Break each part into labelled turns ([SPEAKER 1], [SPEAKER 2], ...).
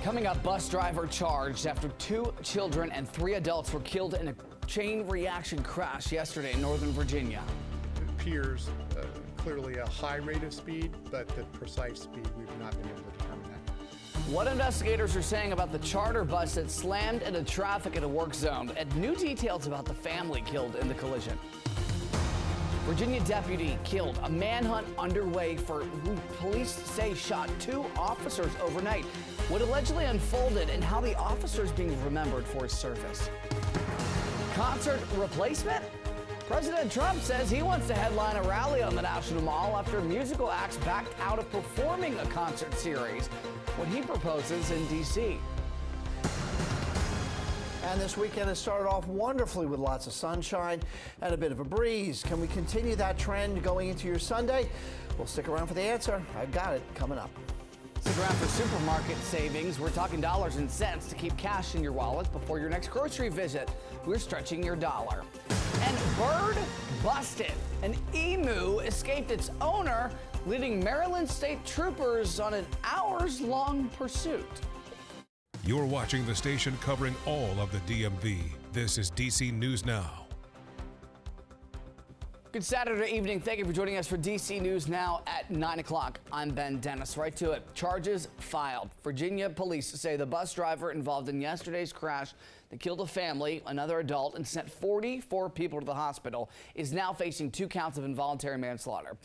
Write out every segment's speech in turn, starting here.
[SPEAKER 1] Coming up, bus driver charged after 2 children and 3 adults were killed in a chain reaction crash yesterday in Northern Virginia.
[SPEAKER 2] It appears clearly a high rate of speed, but the precise speed, we've not been able to determine that.
[SPEAKER 1] What investigators are saying about the charter bus that slammed into traffic in a work zone, and new details about the family killed in the collision. Virginia deputy killed. A manhunt underway for who police say shot 2 officers overnight. What allegedly unfolded and how the officer is being remembered for his service. Concert replacement? President Trump says he wants to headline a rally on the National Mall after musical acts backed out of performing a concert series. What he proposes in D.C.
[SPEAKER 3] And this weekend has started off wonderfully with lots of sunshine and a bit of a breeze. Can we continue that trend going into your Sunday? Well, stick around for the answer. I've got it coming up.
[SPEAKER 1] Stick around for supermarket savings. We're talking dollars and cents to keep cash in your wallet before your next grocery visit. We're stretching your dollar. And bird busted. An emu escaped its owner, leading Maryland State Troopers on an hours-long pursuit.
[SPEAKER 4] You're watching the station covering all of the DMV. This is DC News Now.
[SPEAKER 1] Good Saturday evening. Thank you for joining us for DC News Now at 9 o'clock. I'm Ben Dennis. Right to it. Charges filed. Virginia police say the bus driver involved in yesterday's crash that killed a family, another adult, and sent 44 people to the hospital is now facing 2 counts of involuntary manslaughter.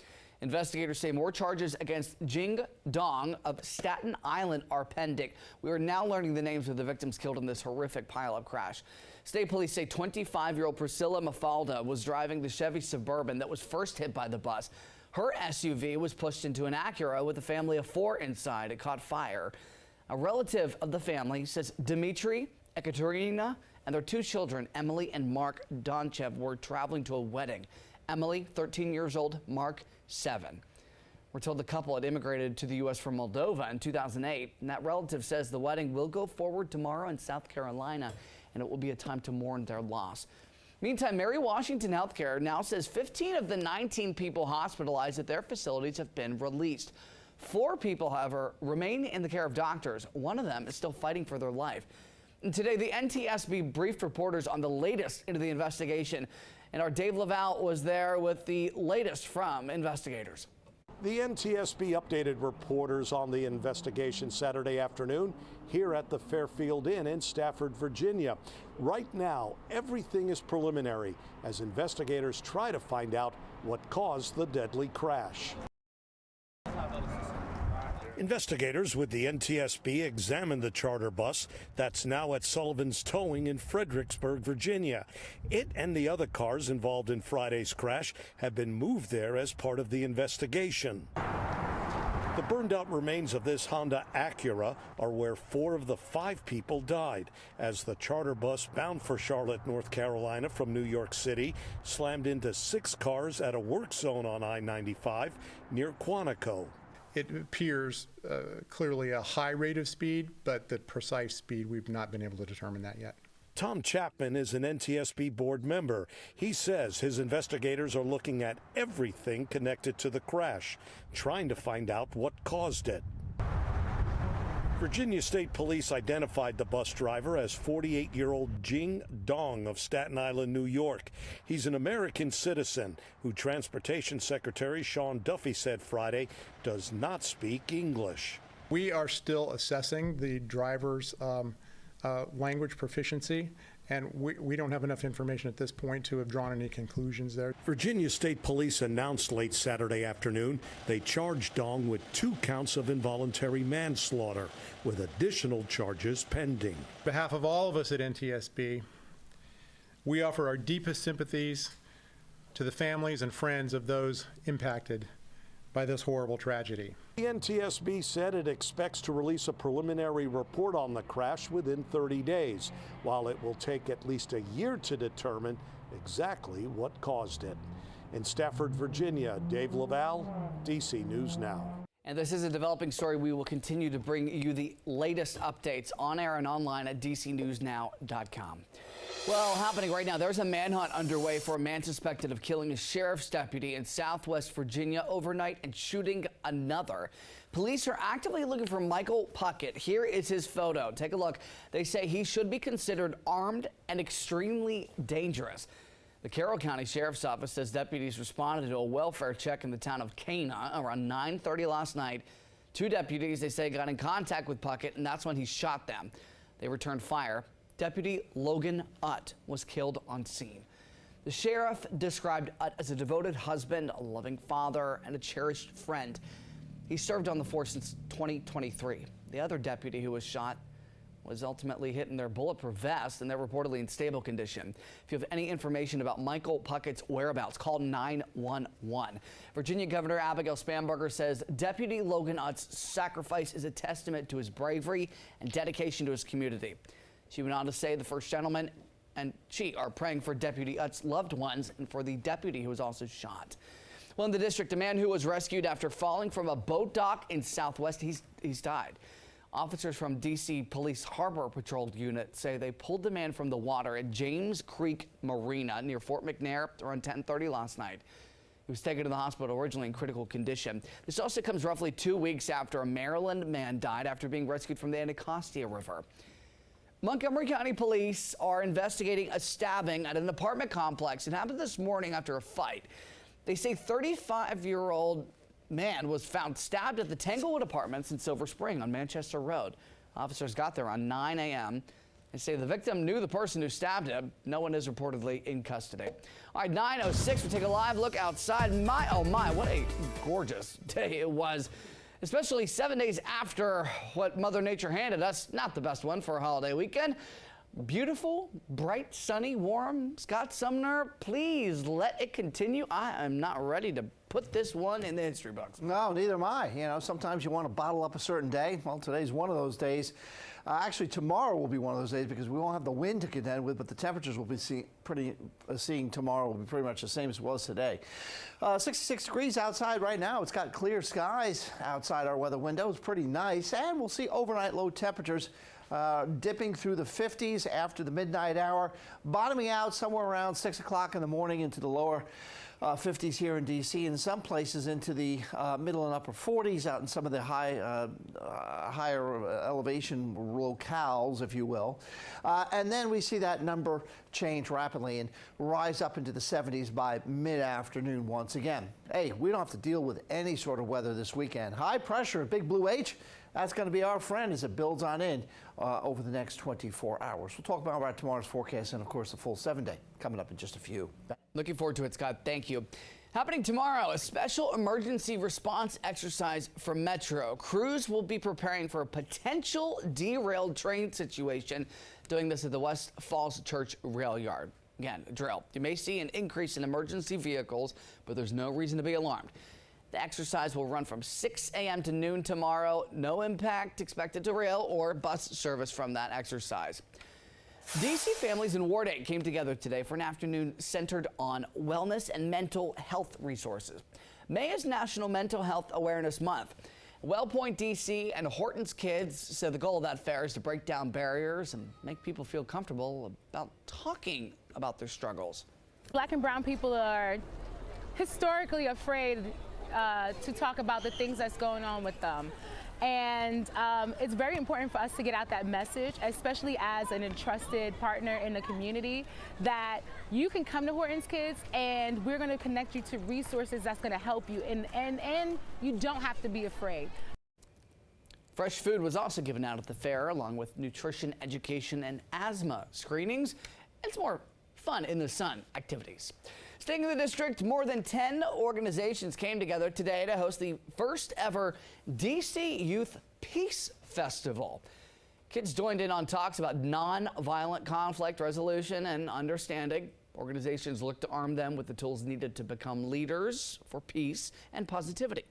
[SPEAKER 1] Investigators say more charges against Jing Dong of Staten Island are pending. We are now learning the names of the victims killed in this horrific pileup crash. State police say 25-year-old Priscilla Mafalda was driving the Chevy Suburban that was first hit by the bus. Her SUV was pushed into an Acura with a family of 4 inside. It caught fire. A relative of the family says Dimitri, Ekaterina, and their 2 children, Emily and Mark Donchev, were traveling to a wedding. Emily, 13 years old, Mark, 7. We're told the couple had immigrated to the U.S. from Moldova in 2008, and that relative says the wedding will go forward tomorrow in South Carolina, and it will be a time to mourn their loss. Meantime, Mary Washington Healthcare now says 15 of the 19 people hospitalized at their facilities have been released. 4 people, however, remain in the care of doctors. One of them is still fighting for their life. And today, the NTSB briefed reporters on the latest into the investigation. And our Dave Laval was there with the latest from investigators.
[SPEAKER 5] The NTSB updated reporters on the investigation Saturday afternoon here at the Fairfield Inn in Stafford, Virginia. Right now, everything is preliminary as investigators try to find out what caused the deadly crash. Investigators with the NTSB examined the charter bus that's now at Sullivan's Towing in Fredericksburg, Virginia. It and the other cars involved in Friday's crash have been moved there as part of the investigation. The burned out remains of this Honda Acura are where 4 of the 5 people died as the charter bus bound for Charlotte, North Carolina from New York City slammed into 6 cars at a work zone on I-95 near Quantico.
[SPEAKER 2] It appears clearly a high rate of speed, but the precise speed, we've not been able to determine that yet.
[SPEAKER 5] Tom Chapman is an NTSB board member. He says his investigators are looking at everything connected to the crash, trying to find out what caused it. Virginia State Police identified the bus driver as 48-year-old Jing Dong of Staten Island, New York. He's an American citizen who Transportation Secretary Sean Duffy said Friday does not speak English.
[SPEAKER 2] We are still assessing the driver's language proficiency, and we don't have enough information at this point to have drawn any conclusions there.
[SPEAKER 5] Virginia State Police announced late Saturday afternoon they charged Dong with 2 counts of involuntary manslaughter, with additional charges pending.
[SPEAKER 2] On behalf of all of us at NTSB, we offer our deepest sympathies to the families and friends of those impacted by this horrible tragedy.
[SPEAKER 5] The NTSB said it expects to release a preliminary report on the crash within 30 days, while it will take at least a year to determine exactly what caused it. In Stafford, Virginia, Dave Laval, DC News Now.
[SPEAKER 1] And this is a developing story. We will continue to bring you the latest updates on air and online at dcnewsnow.com. Well, happening right now, there's a manhunt underway for a man suspected of killing a sheriff's deputy in Southwest Virginia overnight and shooting another. Police are actively looking for Michael Puckett. Here is his photo. Take a look. They say he should be considered armed and extremely dangerous. The Carroll County Sheriff's Office says deputies responded to a welfare check in the town of Cana around 9:30 last night. Two deputies, they say, got in contact with Puckett, and that's when he shot them. They returned fire. Deputy Logan Utt was killed on scene. The sheriff described Utt as a devoted husband, a loving father, and a cherished friend. He served on the force since 2023. The other deputy who was shot was ultimately hit in their bulletproof vest, and they're reportedly in stable condition. If you have any information about Michael Puckett's whereabouts, call 911. Virginia Governor Abigail Spanberger says Deputy Logan Utt's sacrifice is a testament to his bravery and dedication to his community. She went on to say the first gentleman and she are praying for Deputy Utt's loved ones and for the deputy who was also shot. Well, in the district, a man who was rescued after falling from a boat dock in Southwest, he's died. Officers from D.C. Police Harbor Patrol Unit say they pulled the man from the water at James Creek Marina near Fort McNair around 10:30 last night. He was taken to the hospital originally in critical condition. This also comes roughly 2 weeks after a Maryland man died after being rescued from the Anacostia River. Montgomery County Police are investigating a stabbing at an apartment complex. It happened this morning after a fight. They say 35-year-old man was found stabbed at the Tanglewood Apartments in Silver Spring on Manchester Road. Officers got there around 9 a.m. They say the victim knew the person who stabbed him. No one is reportedly in custody. All right, 9:06, we take a live look outside. Oh my, what a gorgeous day it was. Especially 7 days after what Mother Nature handed us. Not the best one for a holiday weekend. Beautiful, bright, sunny, warm. Scott Sumner, please let it continue. I am not ready to put this one in the history books.
[SPEAKER 3] No, neither am I. You know, sometimes you want to bottle up a certain day. Well, today's one of those days. Actually, tomorrow will be one of those days because we won't have the wind to contend with, but the temperatures will be seeing tomorrow will be pretty much the same as it was today. 66 degrees outside right now. It's got clear skies outside our weather window. It's pretty nice, and we'll see overnight low temperatures dipping through the 50s after the midnight hour, bottoming out somewhere around 6 o'clock in the morning into the lower 50s here in D.C. and in some places into the middle and upper 40s out in some of the higher elevation locales, if you will. And then we see that number change rapidly and rise up into the 70s by mid-afternoon once again. Hey, we don't have to deal with any sort of weather this weekend. High pressure, Big Blue H, that's going to be our friend as it builds on in over the next 24 hours. We'll talk about tomorrow's forecast and, of course, the full 7-day coming up in just a few.
[SPEAKER 1] Looking forward to it, Scott. Thank you. Happening tomorrow, a special emergency response exercise for Metro. Crews will be preparing for a potential derailed train situation, doing this at the West Falls Church Rail Yard. Again, a drill. You may see an increase in emergency vehicles, but there's no reason to be alarmed. The exercise will run from 6 a.m. to noon tomorrow. No impact expected to rail or bus service from that exercise. D.C. families in Ward 8 came together today for an afternoon centered on wellness and mental health resources. May is National Mental Health Awareness Month. WellPoint D.C. and Horton's Kids said the goal of that fair is to break down barriers and make people feel comfortable about talking about their struggles.
[SPEAKER 6] Black and brown people are historically afraid to talk about the things that's going on with them. And it's very important for us to get out that message, especially as an entrusted partner in the community, that you can come to Horton's Kids and we're going to connect you to resources that's going to help you, and you don't have to be afraid.
[SPEAKER 1] Fresh food was also given out at the fair, along with nutrition, education, and asthma screenings. It's more fun in the sun activities. Staying in the district, more than 10 organizations came together today to host the first ever DC Youth Peace Festival. Kids joined in on talks about non-violent conflict resolution and understanding. Organizations look to arm them with the tools needed to become leaders for peace and positivity.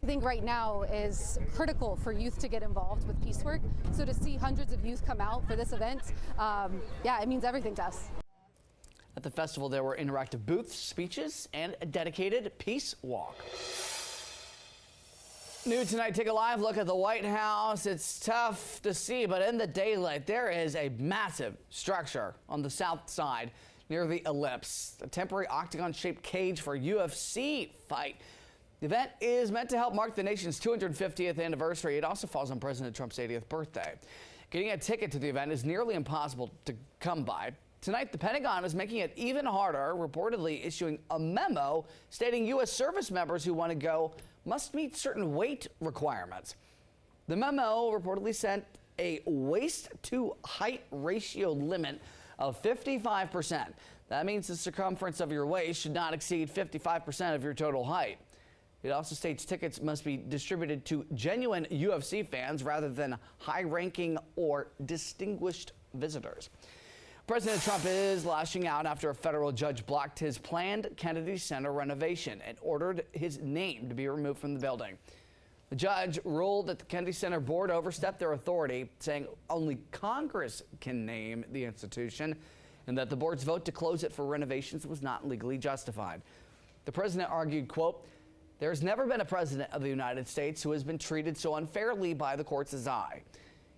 [SPEAKER 7] I think right now is critical for youth to get involved with peace work. So to see hundreds of youth come out for this event, yeah, it means everything to us.
[SPEAKER 1] At the festival, there were interactive booths, speeches, and a dedicated peace walk. New tonight, take a live look at the White House. It's tough to see, but in the daylight, there is a massive structure on the south side near the ellipse, a temporary octagon-shaped cage for a UFC fight. The event is meant to help mark the nation's 250th anniversary. It also falls on President Trump's 80th birthday. Getting a ticket to the event is nearly impossible to come by. Tonight, the Pentagon is making it even harder, reportedly issuing a memo stating U.S. service members who want to go must meet certain weight requirements. The memo reportedly sent a waist-to-height ratio limit of 55%. That means the circumference of your waist should not exceed 55% of your total height. It also states tickets must be distributed to genuine UFC fans rather than high-ranking or distinguished visitors. President Trump is lashing out after a federal judge blocked his planned Kennedy Center renovation and ordered his name to be removed from the building. The judge ruled that the Kennedy Center board overstepped their authority, saying only Congress can name the institution and that the board's vote to close it for renovations was not legally justified. The president argued, quote, "There's never been a president of the United States who has been treated so unfairly by the courts as I."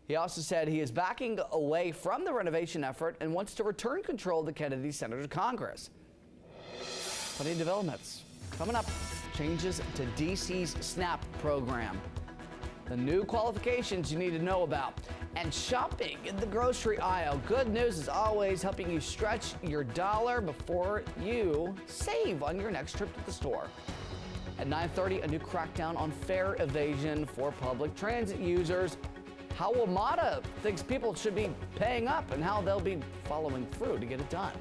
[SPEAKER 1] He also said he is backing away from the renovation effort and wants to return control of the Kennedy Center to Congress. Plenty of developments. Coming up, changes to DC's SNAP program. The new qualifications you need to know about. And shopping in the grocery aisle. Good news is always helping you stretch your dollar before you save on your next trip to the store. At 9:30, a new crackdown on fare evasion for public transit users. How WMATA thinks people should be paying up and how they'll be following through to get it done.